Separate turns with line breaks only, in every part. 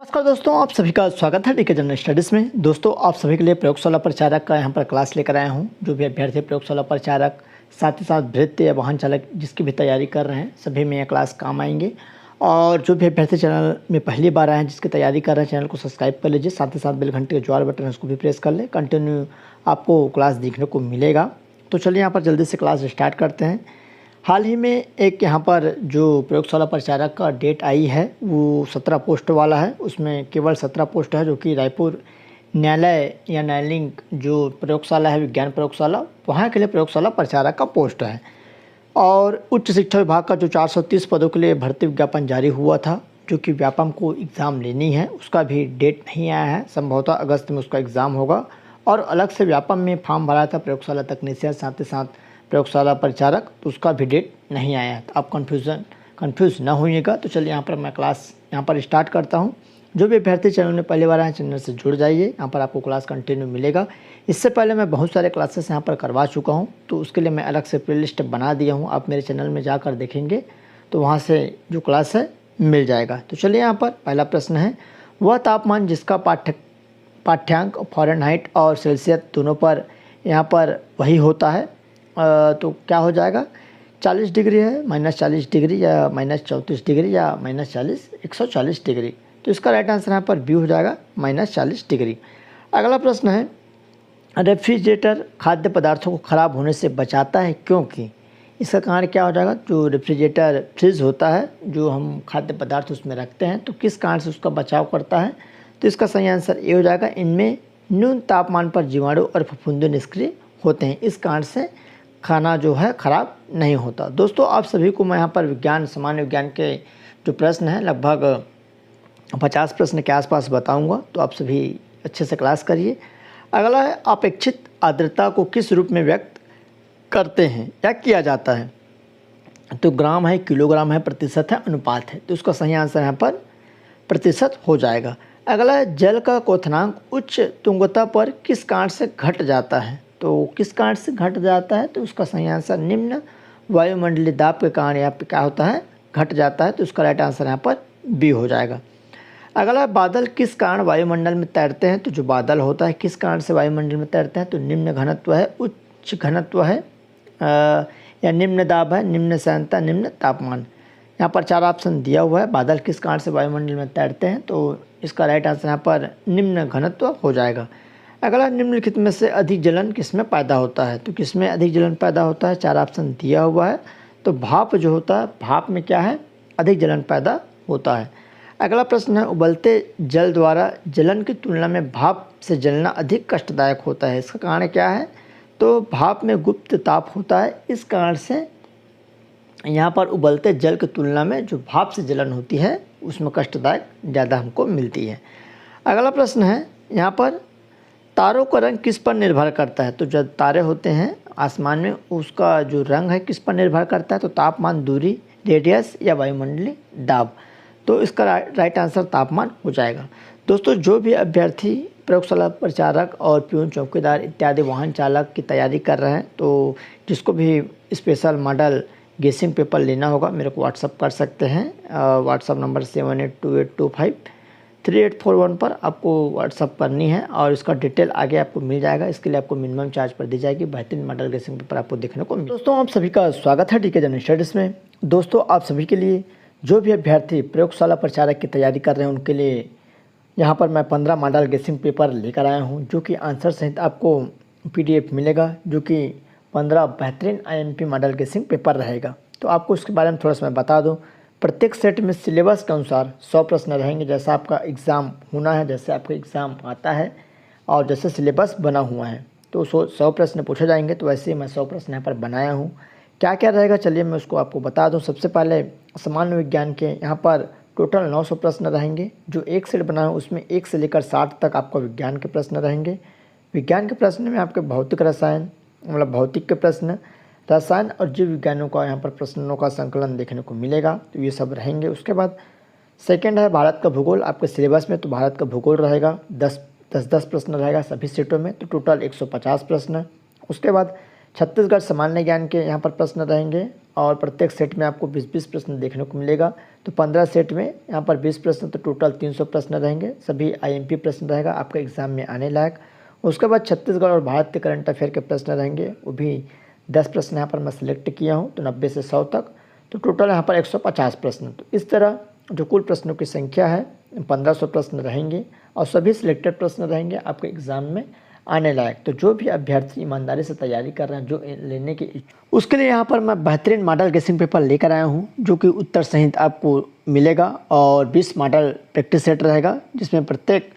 नमस्कार दोस्तों, आप सभी का स्वागत है डीके जनरल स्टडीज़ में। दोस्तों, आप सभी के लिए प्रयोगशाला परिचारक का यहाँ पर क्लास लेकर आया हूँ। जो भी अभ्यर्थी प्रयोगशाला परिचारक, साथ ही साथ भृत्य या वाहन चालक जिसकी भी तैयारी कर रहे हैं, सभी में यह क्लास काम आएंगे। और जो भी अभ्यर्थी चैनल में पहली बार आए हैं, जिसकी तैयारी कर रहे हैं, चैनल को सब्सक्राइब कर लीजिए। साथ ही साथ बेल घंटे का जो बटन है उसको भी प्रेस कर ले। कंटिन्यू आपको क्लास देखने को मिलेगा। तो चलिए यहाँ पर जल्दी से क्लास स्टार्ट करते हैं। हाल ही में एक यहाँ पर जो प्रयोगशाला परिचारक का डेट आई है वो 17 पोस्ट वाला है। उसमें केवल 17 पोस्ट है, जो कि रायपुर न्यायालय या न्यायालयिक जो प्रयोगशाला है, विज्ञान प्रयोगशाला, वहाँ के लिए प्रयोगशाला परिचारक का पोस्ट है। और उच्च शिक्षा विभाग का जो 430 पदों के लिए भर्ती विज्ञापन जारी हुआ था, जो कि व्यापम को एग्ज़ाम लेनी है, उसका भी डेट नहीं आया है। संभवतः अगस्त में उसका एग्ज़ाम होगा। और अलग से व्यापम में फॉर्म भरा था प्रयोगशाला तकनीशियन, साथ ही साथ प्रयोगशाला परिचारक, तो उसका भी डेट नहीं आया है। तो आप कंफ्यूज ना होइएगा। तो चलिए यहाँ पर मैं क्लास यहाँ पर स्टार्ट करता हूँ। जो भी अभ्यर्थी चैनल में पहली बार आए, चैनल से जुड़ जाइए। यहाँ पर आपको क्लास कंटिन्यू मिलेगा। इससे पहले मैं बहुत सारे क्लासेस यहाँ पर करवा चुका हूँ, तो उसके लिए मैं अलग से प्लेलिस्ट बना दिया हूँ। आप मेरे चैनल में जाकर देखेंगे तो वहाँ से जो क्लास है मिल जाएगा। तो चलिए यहाँ पर पहला प्रश्न है, वह तापमान जिसका पाठ्यांक फ़ारेनहाइट और सेल्सियस दोनों पर यहाँ पर वही होता है, तो क्या हो जाएगा? 40 डिग्री है, -40 डिग्री या -34 डिग्री या -40 140 डिग्री। तो इसका राइट आंसर यहाँ पर बी हो जाएगा, -40 डिग्री। अगला प्रश्न है, रेफ्रिजरेटर खाद्य पदार्थों को ख़राब होने से बचाता है क्योंकि? इसका कारण क्या हो जाएगा? जो रेफ्रिजरेटर फ्रिज होता है, जो हम खाद्य पदार्थ उसमें रखते हैं, तो किस कारण से उसका बचाव करता है? तो इसका सही आंसर ए हो जाएगा, इनमें न्यून तापमान पर जीवाणु और फफूंदी निष्क्रिय होते हैं। इस कारण से खाना जो है ख़राब नहीं होता। दोस्तों, आप सभी को मैं यहाँ पर विज्ञान, सामान्य विज्ञान के जो प्रश्न हैं, लगभग 50 प्रश्न के आसपास बताऊंगा, तो आप सभी अच्छे से क्लास करिए। अगला है, अपेक्षित आर्द्रता को किस रूप में व्यक्त करते हैं या किया जाता है? तो ग्राम है, किलोग्राम है, प्रतिशत है, अनुपात है। तो उसका सही आंसर यहाँ पर प्रतिशत हो जाएगा। अगला है, जल का क्वथनांक उच्च तुंगता पर किस कारण से घट जाता है? तो किस कारण से घट जाता है? तो उसका सही आंसर निम्न वायुमंडलीय दाब के कारण यहाँ पे क्या होता है? घट जाता है। तो उसका राइट आंसर यहाँ पर बी हो जाएगा। अगला, बादल किस कारण वायुमंडल में तैरते हैं? तो जो बादल होता है किस कारण से वायुमंडल में तैरते हैं? तो निम्न घनत्व है, उच्च घनत्व है, या निम्न दाब है, निम्न सैनता, निम्न तापमान। यहाँ पर 4 ऑप्शन दिया हुआ है। बादल किस कारण से वायुमंडल में तैरते हैं? तो इसका राइट आंसर यहाँ पर निम्न घनत्व हो जाएगा। अगला, निम्नलिखित में से अधिक जलन किसमें पैदा होता है? तो किसमें अधिक जलन पैदा होता है? 4 ऑप्शन दिया हुआ है। तो भाप जो होता है, भाप में क्या है? अधिक जलन पैदा होता है। अगला प्रश्न है, उबलते जल द्वारा जलन की तुलना में भाप से जलना अधिक कष्टदायक होता है। इसका कारण क्या है? तो भाप में गुप्त ताप होता है। इस कारण से यहाँ पर उबलते जल की तुलना में जो भाप से जलन होती है उसमें कष्टदायक ज़्यादा हमको मिलती है। अगला प्रश्न है, यहाँ पर तारों का रंग किस पर निर्भर करता है? तो जब तारे होते हैं आसमान में, उसका जो रंग है किस पर निर्भर करता है? तो तापमान, दूरी, रेडियस या वायुमंडलीय दाब। तो इसका राइट आंसर तापमान हो जाएगा। दोस्तों, जो भी अभ्यर्थी प्रयोगशाला परिचारक और प्यून, चौकीदार इत्यादि वाहन चालक की तैयारी कर रहे हैं, तो जिसको भी स्पेशल मॉडल गेसिंग पेपर लेना होगा, मेरे को व्हाट्सअप कर सकते हैं। व्हाट्सअप नंबर 7828253841 पर आपको व्हाट्सअप करनी है और इसका डिटेल आगे आपको मिल जाएगा। इसके लिए आपको मिनिमम चार्ज पर दी जाएगी। बेहतरीन मॉडल गेसिंग पेपर आपको देखने को मिले। दोस्तों, आप सभी का स्वागत है डीके जनरल स्टडीज़ में। दोस्तों, आप सभी के लिए जो भी अभ्यर्थी प्रयोगशाला परिचारक की तैयारी कर रहे हैं, उनके लिए यहाँ पर मैं 15 मॉडल गेसिंग पेपर लेकर आया हूँ, जो कि आंसर सहित आपको PDF मिलेगा, जो कि 15 बेहतरीन INP मॉडल गेसिंग पेपर रहेगा। तो आपको इसके बारे में थोड़ा सा मैं बता दूं। प्रत्येक सेट में सिलेबस के अनुसार 100 प्रश्न रहेंगे। जैसा आपका एग्ज़ाम होना है, जैसे आपका एग्ज़ाम आता है और जैसे सिलेबस बना हुआ है, तो 100 प्रश्न पूछे जाएंगे। तो वैसे ही मैं 100 प्रश्न यहाँ पर बनाया हूँ। क्या क्या रहेगा, चलिए मैं उसको आपको बता दूँ। सबसे पहले सामान्य विज्ञान के यहाँ पर टोटल 900 प्रश्न रहेंगे। जो एक सेट बना है उसमें 1 से लेकर 60 तक आपका विज्ञान के प्रश्न रहेंगे। विज्ञान के प्रश्न में आपके भौतिक रसायन, मतलब भौतिक के प्रश्न, रसायन और जीव विज्ञानों का यहाँ पर प्रश्नों का संकलन देखने को मिलेगा। तो ये सब रहेंगे। उसके बाद सेकंड है भारत का भूगोल। आपके सिलेबस में तो भारत का भूगोल रहेगा, 10 प्रश्न रहेगा सभी सेटों में, तो टोटल 150 प्रश्न। उसके बाद छत्तीसगढ़ सामान्य ज्ञान के यहाँ पर प्रश्न रहेंगे और प्रत्येक सेट में आपको 20-20 प्रश्न देखने को मिलेगा। तो 15 सेट में यहाँ पर 20 प्रश्न, तो टोटल 300 प्रश्न रहेंगे। सभी IMP प्रश्न रहेगा आपका एग्ज़ाम में आने लायक। उसके बाद छत्तीसगढ़ और भारत के करंट अफेयर के प्रश्न रहेंगे, वो भी 10 प्रश्न यहाँ पर मैं सिलेक्ट किया हूँ, तो 90 से 100 तक, तो टोटल यहाँ पर 150 प्रश्न। तो इस तरह जो कुल प्रश्नों की संख्या है 1500 प्रश्न रहेंगे और सभी सिलेक्टेड प्रश्न रहेंगे आपके एग्ज़ाम में आने लायक। तो जो भी अभ्यर्थी ईमानदारी से तैयारी कर रहे हैं, जो लेने की, उसके लिए यहाँ पर मैं बेहतरीन मॉडल गेसिंग पेपर लेकर आया हूँ, जो कि उत्तर सहित आपको मिलेगा और 20 मॉडल प्रैक्टिस सेट रहेगा, जिसमें प्रत्येक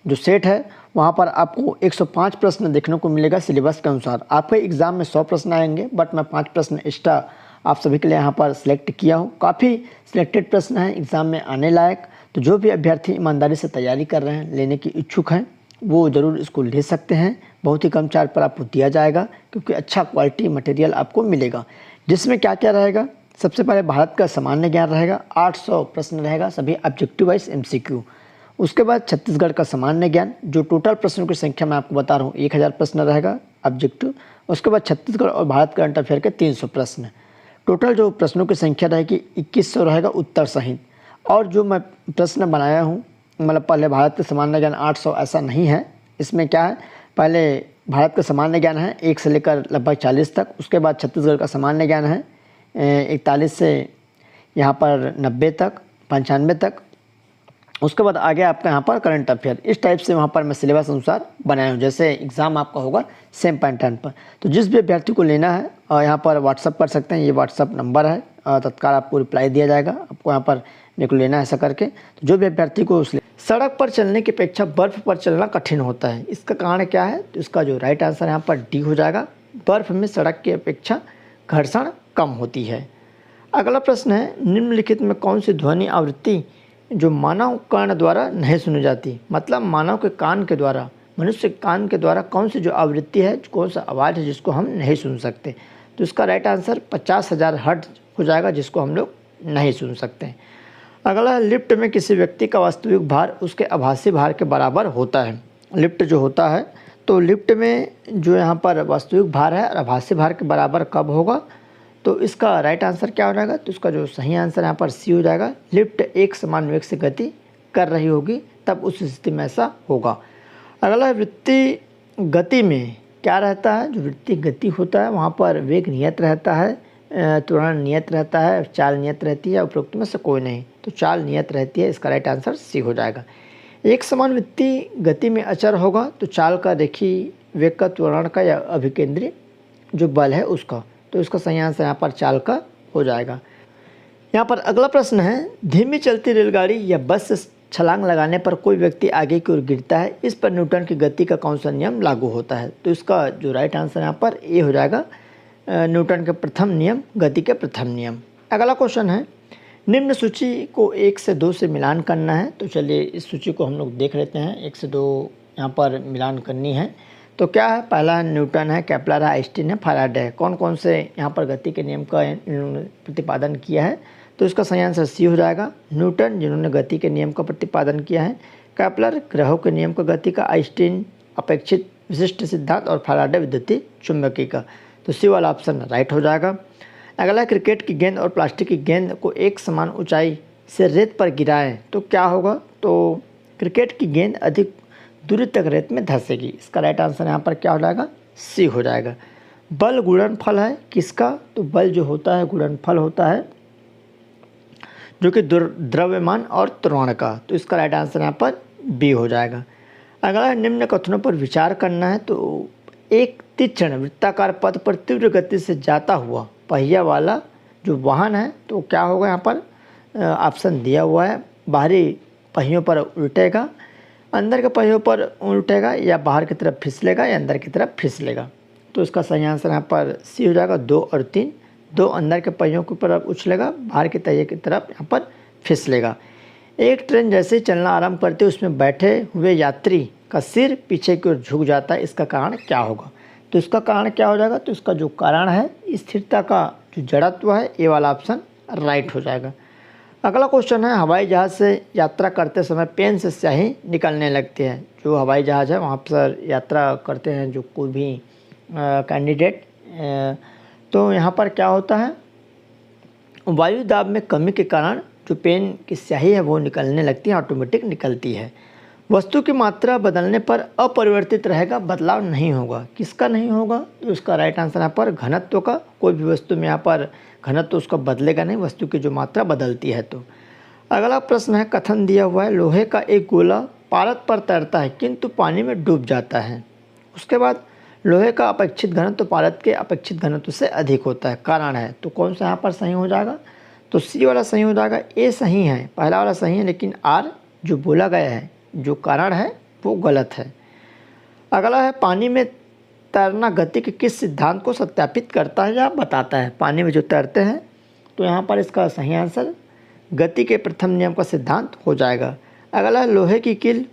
जो सेट है वहाँ पर आपको 105 प्रश्न देखने को मिलेगा सिलेबस के अनुसार। आपके एग्ज़ाम में 100 प्रश्न आएंगे, बट मैं 5 प्रश्न एक्स्ट्रा आप सभी के लिए यहाँ पर सिलेक्ट किया हूँ। काफ़ी सिलेक्टेड प्रश्न हैं एग्ज़ाम में आने लायक। तो जो भी अभ्यर्थी ईमानदारी से तैयारी कर रहे हैं, लेने की इच्छुक हैं, वो ज़रूर इसको ले सकते हैं। बहुत ही कम चार्ज पर आपको दिया जाएगा, क्योंकि अच्छा क्वालिटी मटेरियल आपको मिलेगा। जिसमें क्या क्या रहेगा, सबसे पहले भारत का सामान्य ज्ञान रहेगा, 800 प्रश्न रहेगा, सभी ऑब्जेक्टिव वाइज MCQ। उसके बाद छत्तीसगढ़ का सामान्य ज्ञान, जो टोटल प्रश्नों की संख्या मैं आपको बता रहा हूँ 1000 प्रश्न रहेगा ऑब्जेक्टिव। उसके बाद छत्तीसगढ़ और भारत करंट अफेयर के 300 प्रश्न। टोटल जो प्रश्नों की संख्या रहेगी 2100 रहेगा उत्तर सहित। और जो मैं प्रश्न बनाया हूँ, मतलब पहले भारत का सामान्य ज्ञान 800 ऐसा नहीं है। इसमें क्या है, पहले भारत का सामान्य ज्ञान है 1 से लेकर लगभग 40 तक। उसके बाद छत्तीसगढ़ का सामान्य ज्ञान है 41 से यहाँ पर 90 तक, 95 तक। उसके बाद आगे आपका यहाँ पर करंट अफेयर। इस टाइप से वहाँ पर मैं सिलेबस अनुसार बनाया हूँ, जैसे एग्ज़ाम आपका होगा सेम पैटर्न पर। तो जिस भी अभ्यर्थी को लेना है यहाँ पर व्हाट्सअप कर सकते हैं, ये व्हाट्सअप नंबर है, तत्काल आपको रिप्लाई दिया जाएगा, आपको यहाँ पर मेरे को लेना है ऐसा करके। तो जो भी अभ्यर्थी को सड़क पर चलने की अपेक्षा बर्फ़ पर चलना कठिन होता है, इसका कारण क्या है, तो इसका जो राइट आंसर यहाँ पर डी हो जाएगा। बर्फ़ में सड़क की अपेक्षा घर्षण कम होती है। अगला प्रश्न है, निम्नलिखित में कौन सी ध्वनि आवृत्ति जो मानव कान द्वारा नहीं सुनी जाती, मतलब मानव के कान के द्वारा, मनुष्य के कान के द्वारा कौन सी जो आवृत्ति है, कौन सा आवाज़ है जिसको हम नहीं सुन सकते। तो इसका राइट आंसर 50,000 हर्ट्ज हो जाएगा, जिसको हम लोग नहीं सुन सकते। अगला, लिफ्ट में किसी व्यक्ति का वास्तविक भार उसके आभासी भार के बराबर होता है। लिफ्ट जो होता है, तो लिफ्ट में जो यहाँ पर वास्तविक भार है और आभासी भार के बराबर कब होगा, तो इसका राइट आंसर क्या हो जाएगा, तो इसका जो सही आंसर यहाँ पर सी हो जाएगा। लिफ्ट एक समान वेग से गति कर रही होगी, तब उस स्थिति में ऐसा होगा। अगला, वृत्ति गति में क्या रहता है, जो वृत्ति गति होता है वहाँ पर वेग नियत रहता है, त्वरण नियत रहता है, चाल नियत रहती है, उपरोक्त में से कोई नहीं, तो चाल नियत रहती है। इसका राइट आंसर सी हो जाएगा। एक समान वृत्ति गति में अचर होगा, तो चाल का रेखीय वेग का, त्वरण का या अभिकेंद्री जो बल है उसका, तो इसका सही आंसर यहाँ पर चाल का हो जाएगा। यहाँ पर अगला प्रश्न है, धीमी चलती रेलगाड़ी या बस से छलांग लगाने पर कोई व्यक्ति आगे की ओर गिरता है, इस पर न्यूटन की गति का कौन सा नियम लागू होता है। तो इसका जो राइट आंसर यहाँ पर ए हो जाएगा, न्यूटन के प्रथम नियम, गति के प्रथम नियम। अगला क्वेश्चन है, निम्न सूची को 1 से 2 से मिलान करना है। तो चलिए इस सूची को हम लोग देख लेते हैं, 1 से 2 यहाँ पर मिलान करनी है। तो क्या है, पहला न्यूटन है, केपलर है, आइंस्टीन है, फैराडे है। कौन कौन से यहाँ पर गति के नियम का इन्होंने प्रतिपादन किया है, तो इसका सही आंसर सी हो जाएगा। न्यूटन जिन्होंने गति के नियम का प्रतिपादन किया है, केपलर ग्रहों के नियम का गति का, आइंस्टीन अपेक्षित विशिष्ट सिद्धांत और फैराडे विद्युतीय चुंबकीय का। तो सी वाला ऑप्शन राइट हो जाएगा। अगला, क्रिकेट की गेंद और प्लास्टिक की गेंद को एक समान ऊंचाई से रेत पर गिराएं तो क्या होगा। तो क्रिकेट की गेंद अधिक दूरी तक रेत में धंसेगी। इसका राइट आंसर यहाँ पर क्या हो जाएगा, सी हो जाएगा। बल गुणनफल है किसका, तो बल जो होता है गुणनफल होता है जो कि द्रव्यमान और त्वरण का। तो इसका राइट आंसर यहाँ पर बी हो जाएगा। अगला, निम्न कथनों पर विचार करना है। तो एक तीक्ष्ण वृत्ताकार पथ पर तीव्र गति से जाता हुआ पहिया वाला जो वाहन है, तो क्या होगा, यहाँ पर ऑप्शन दिया हुआ है, बाहरी पहियों पर उल्टेगा, अंदर के पहियों पर उल्टेगा, या बाहर की तरफ फिसलेगा या अंदर की तरफ फिसलेगा। तो इसका सही आंसर यहाँ पर सी हो जाएगा, 2 और 3। 2 अंदर के पहियों के ऊपर उछलेगा, बाहर के पहिए की तरफ यहाँ पर फिसलेगा। एक ट्रेन जैसे ही चलना आरंभ करते उसमें बैठे हुए यात्री का सिर पीछे की ओर झुक जाता है, इसका कारण क्या होगा। तो इसका कारण क्या हो जाएगा, तो इसका जो कारण है स्थिरता का जो जड़त्व है, ये वाला ऑप्शन राइट हो जाएगा। अगला क्वेश्चन है, हवाई जहाज़ से यात्रा करते समय पेन से स्याही निकलने लगती है। जो हवाई जहाज़ है वहाँ पर यात्रा करते हैं जो कोई भी कैंडिडेट, तो यहाँ पर क्या होता है, वायु दाब में कमी के कारण जो पेन की स्याही है वो निकलने लगती है, ऑटोमेटिक निकलती है। वस्तु की मात्रा बदलने पर अपरिवर्तित रहेगा, बदलाव नहीं होगा। किसका नहीं होगा? तो उसका राइट आंसर यहाँ पर घनत्व का। कोई भी वस्तु में यहाँ पर घनत्व उसका बदलेगा नहीं, वस्तु की जो मात्रा बदलती है। तो अगला प्रश्न है, कथन दिया हुआ है लोहे का एक गोला पारद पर तैरता है किंतु पानी में डूब जाता है। उसके बाद लोहे का अपेक्षित घनत्व पारद के अपेक्षित घनत्व से अधिक होता है, कारण है। तो कौन सा यहाँ पर सही हो जाएगा? तो सी वाला सही हो जाएगा। ए सही है, पहला वाला सही है, लेकिन आर जो बोला गया है, जो कारण है, वो गलत है। अगला है, पानी में तैरना गति के किस सिद्धांत को सत्यापित करता है या बताता है? पानी में जो तैरते हैं, तो यहाँ पर इसका सही आंसर गति के प्रथम नियम का सिद्धांत हो जाएगा। अगला है, लोहे की कील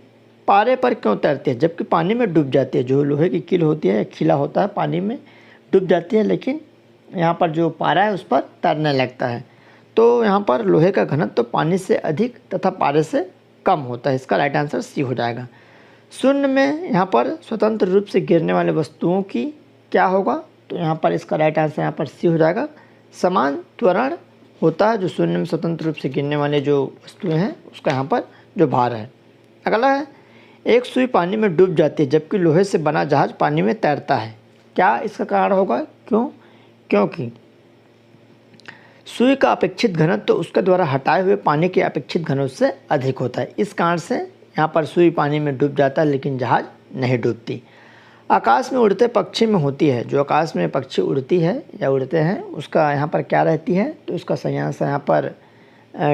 पारे पर क्यों तैरती है जबकि पानी में डूब जाती है? जो लोहे की कील होती है, खिला होता है, पानी में डूब जाती है, लेकिन यहाँ पर जो पारा है उस पर तैरने लगता है। तो यहाँ पर लोहे का घनत्व तो पानी से अधिक तथा पारे से कम होता है। इसका राइट आंसर सी हो जाएगा। शून्य में यहाँ पर स्वतंत्र रूप से गिरने वाले वस्तुओं की क्या होगा? तो यहाँ पर इसका राइट आंसर यहाँ पर सी हो जाएगा। समान त्वरण होता है जो शून्य में स्वतंत्र रूप से गिरने वाले जो वस्तुएं हैं, उसका यहाँ पर जो भार है। अगला है, एक सुई पानी में डूब जाती है जबकि लोहे से बना जहाज पानी में तैरता है। क्या इसका कारण होगा? क्यों? क्योंकि सुई का अपेक्षित घनत्व तो उसके द्वारा हटाए हुए पानी के अपेक्षित घनत्व से अधिक होता है। इस कारण से यहाँ पर सुई पानी में डूब जाता है, लेकिन जहाज नहीं डूबती। आकाश में उड़ते पक्षी में होती है, जो आकाश में पक्षी उड़ती है या उड़ते हैं, उसका यहाँ पर क्या रहती है? तो उसका सही आंसर यहाँ पर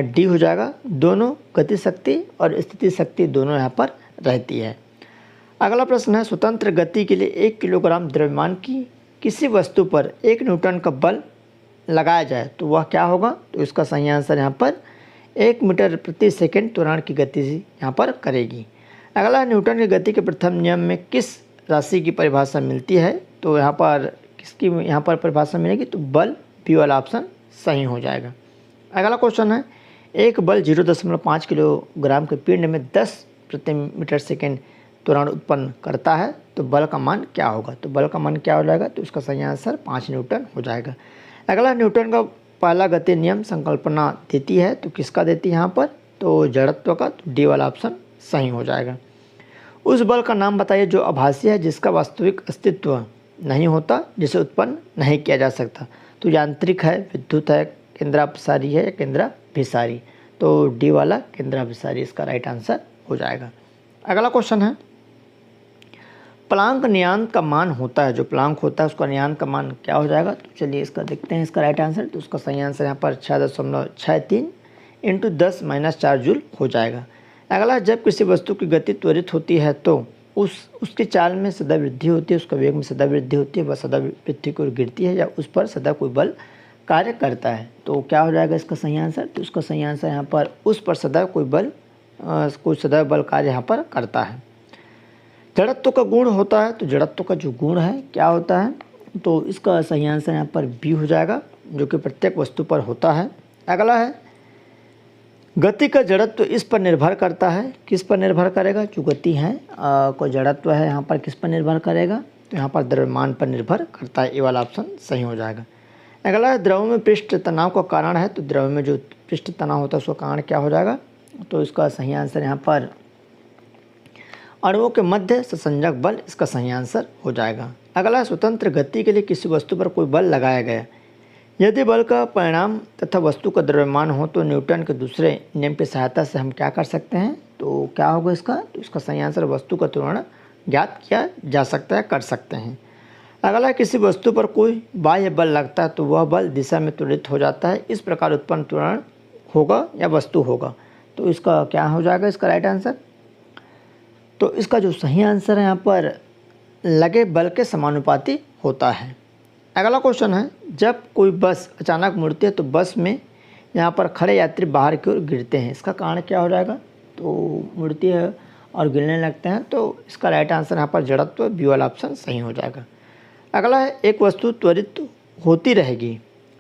डी हो जाएगा। दोनों गति शक्ति और स्थिति शक्ति दोनों यहाँ पर रहती है। अगला प्रश्न है, स्वतंत्र गति के लिए 1 किलोग्राम द्रव्यमान की किसी वस्तु पर 1 न्यूटन का बल लगाया जाए तो वह क्या होगा? तो इसका सही आंसर यहाँ पर 1 मीटर प्रति सेकंड त्वरण की गति यहाँ पर करेगी। अगला, न्यूटन की गति के प्रथम नियम में किस राशि की परिभाषा मिलती है? तो यहाँ पर किसकी यहाँ पर परिभाषा मिलेगी? तो बल, बी वाला ऑप्शन सही हो जाएगा। अगला क्वेश्चन है, एक बल 0.5 किलोग्राम के पिंड में 10 प्रति मीटर सेकेंड त्वरण उत्पन्न करता है तो बल का मान क्या होगा? तो बल का मान क्या हो जाएगा? तो इसका सही आंसर 5 न्यूटन हो जाएगा। अगला, न्यूटन का पहला गति नियम संकल्पना देती है तो किसका देती है यहाँ पर? तो जड़त्व का। तो डी वाला ऑप्शन सही हो जाएगा। उस बल का नाम बताइए जो आभासी है, जिसका वास्तविक अस्तित्व नहीं होता, जिसे उत्पन्न नहीं किया जा सकता। तो यांत्रिक है, विद्युत है, केंद्रापसारी है या केंद्राभिसारी? तो डी वाला केंद्राभिसारी इसका राइट आंसर हो जाएगा। अगला क्वेश्चन है, प्लांक नियतांक का मान होता है, जो प्लांक होता है उसका नियतांक का मान क्या हो जाएगा? तो चलिए इसका देखते हैं इसका राइट आंसर। तो उसका सही आंसर यहाँ पर 6.63 × 10-4 जूल हो जाएगा। अगला, जब किसी वस्तु की गति त्वरित होती है तो उसकी चाल में सदा वृद्धि होती है, उसका वेग में सदा वृद्धि होती है, वह सदा वृद्धि को गिरती है या उस पर सदा कोई बल कार्य करता है। तो क्या हो जाएगा इसका सही आंसर? तो उसका सही आंसर यहाँ पर उस पर सदा कोई सदा बल कार्य यहाँ पर करता है। जड़त्व का गुण होता है, तो जड़त्व का जो गुण है क्या होता है? तो इसका सही आंसर यहाँ पर बी हो जाएगा, जो कि प्रत्येक वस्तु पर होता है। अगला है, गति का जड़त्व इस पर निर्भर करता है। किस पर निर्भर करेगा? जो गति है कोई जड़त्व है यहाँ पर किस पर निर्भर करेगा? तो यहाँ पर द्रव्यमान पर निर्भर करता है। ये वाला ऑप्शन सही हो जाएगा। अगला है, द्रव में पृष्ठ तनाव का कारण है, तो द्रव में जो पृष्ठ तनाव होता है उसका कारण क्या हो जाएगा? तो इसका सही आंसर यहाँ पर अणुओं के मध्य संसंजक बल इसका सही आंसर हो जाएगा। अगला, स्वतंत्र गति के लिए किसी वस्तु पर कोई बल लगाया गया, यदि बल का परिणाम तथा वस्तु का द्रव्यमान हो तो न्यूटन के दूसरे नियम की सहायता से हम क्या कर सकते हैं? तो क्या होगा इसका? तो इसका सही आंसर वस्तु का त्वरण ज्ञात किया जा सकता है, कर सकते हैं। अगला, किसी वस्तु पर कोई बाह्य बल लगता है तो वह बल दिशा में त्वरित हो जाता है, इस प्रकार उत्पन्न त्वरण होगा या वस्तु होगा? तो इसका क्या हो जाएगा इसका राइट आंसर? तो इसका जो सही आंसर है यहाँ पर लगे बल के समानुपाती होता है। अगला क्वेश्चन है, जब कोई बस अचानक मुड़ती है तो बस में यहाँ पर खड़े यात्री बाहर की ओर गिरते हैं, इसका कारण क्या हो जाएगा? तो मुड़ती है और गिरने लगते हैं, तो इसका राइट आंसर यहाँ पर जड़त्व, बी वाला ऑप्शन सही हो जाएगा। अगला है, एक वस्तु त्वरित होती रहेगी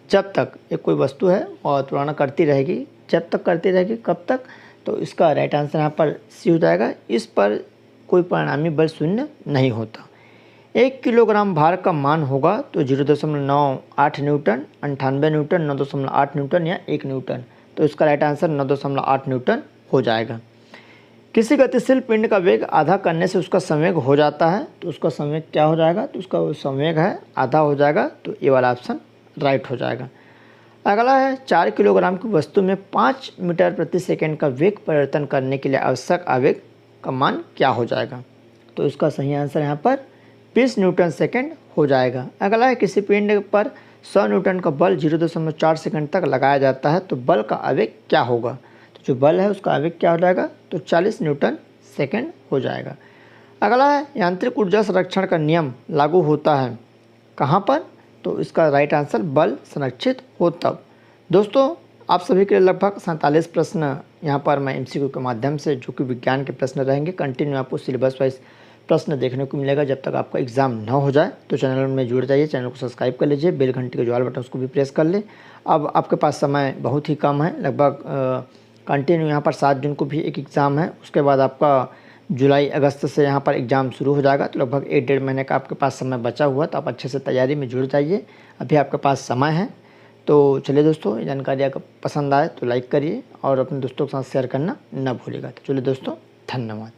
जब तक, एक कोई वस्तु है और त्वरण करती रहेगी जब तक करती रहेगी, कब तक? तो इसका राइट आंसर यहाँ पर सी हो जाएगा। इस पर कोई परिणामी बल शून्य नहीं होता। 1 किलोग्राम भार का मान होगा तो 0.98 न्यूटन, 98 न्यूटन, 9.8 न्यूटन या 1 न्यूटन। तो इसका राइट आंसर 9.8 न्यूटन हो जाएगा। किसी गतिशील पिंड का वेग आधा करने से उसका संवेग हो जाता है, तो उसका संवेग क्या हो जाएगा, तो उसका संवेग है आधा हो जाएगा, तो ये वाला ऑप्शन राइट हो जाएगा। अगला है 4 किलोग्राम की वस्तु में 5 मीटर प्रति सेकंड का वेग परिवर्तन करने के लिए आवश्यक आवेग का मान क्या हो जाएगा। तो इसका सही आंसर यहाँ पर 20 न्यूटन सेकंड हो जाएगा। अगला है किसी पिंड पर 100 न्यूटन का बल 0.4 सेकंड तक लगाया जाता है, तो बल का आवेग क्या होगा। तो जो बल है उसका आवेग क्या हो जाएगा, तो 40 न्यूटन सेकंड हो जाएगा। अगला है यांत्रिक ऊर्जा संरक्षण का नियम लागू होता है कहाँ पर, तो इसका राइट आंसर बल संरक्षित हो तब। दोस्तों आप सभी के लिए लगभग 47 प्रश्न यहाँ पर मैं MCQ के माध्यम से, जो कि विज्ञान के प्रश्न रहेंगे, कंटिन्यू आपको सिलेबस वाइज प्रश्न देखने को मिलेगा। जब तक आपका एग्ज़ाम ना हो जाए तो चैनल में जुड़ जाइए, चैनल को सब्सक्राइब कर लीजिए, बेल घंटी के जो ऑल बटन उसको भी प्रेस कर ले। अब आपके पास समय बहुत ही कम है, लगभग कंटिन्यू यहाँ पर 7 जून को भी एक एग्ज़ाम है, उसके बाद आपका जुलाई अगस्त से यहाँ पर एग्ज़ाम शुरू हो जाएगा। तो लगभग 1-1.5 महीने का आपके पास समय बचा हुआ, तो आप अच्छे से तैयारी में जुड़ जाइए, अभी आपके पास समय है। तो चलिए दोस्तों, ये जानकारी अगर पसंद आए तो लाइक करिए और अपने दोस्तों के साथ शेयर करना न भूलिएगा। तो चलिए दोस्तों, धन्यवाद।